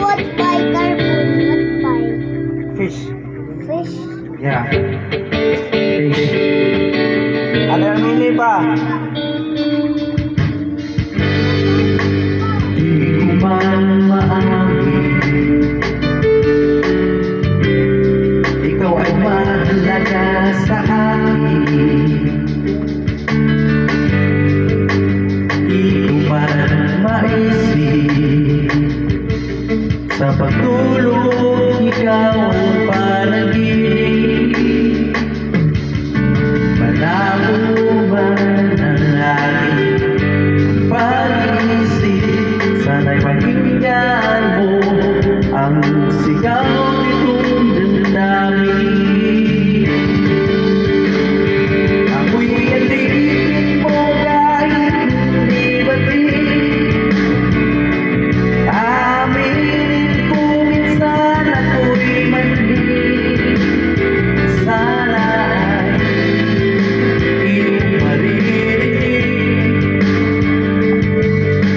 what by carbon? What by? Fish. Fish. Yeah. Fish. Ano yung mini pa? Di ko man maangin, ikaw ay mahalaga sa akin. Di ko man maisip, sa pagtulog ikaw ang panaginip. Malabo man ang aking pag-iisip, sana'y pakinggan mo ang sigaw nitong damdamin. Ako'y alipin mo kahit hindi batin. Aminin ko minsan ako'y mali. Sana ay iyong maririnig.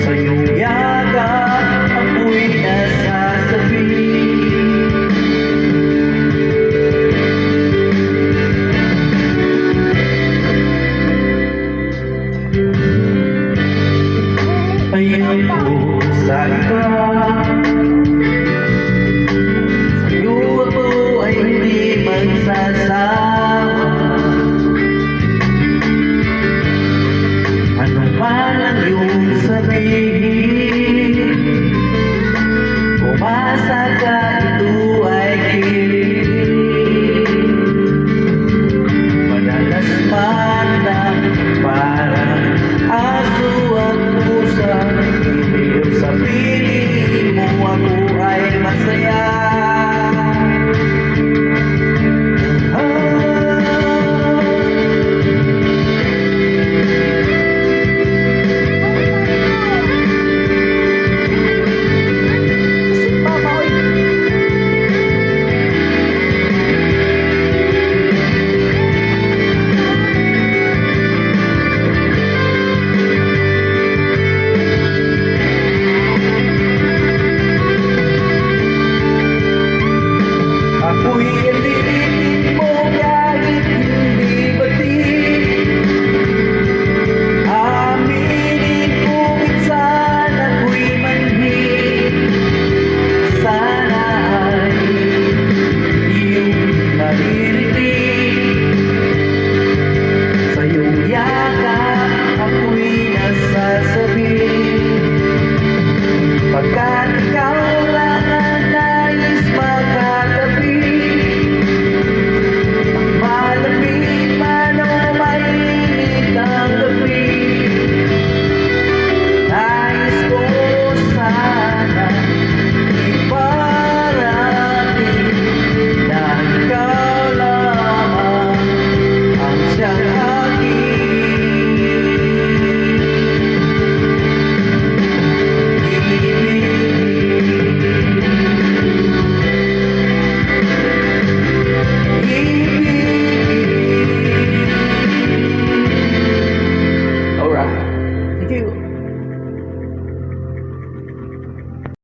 Sa iyong yakap ako'y nasasabi. Ayaw ko sa iba, sa'yo ako ay hindi magsasawa. Ano man ang iyong sabihin, umasa ka ito ay kilig. Madalas man lang parang aso at pusa, hindi yung sabihin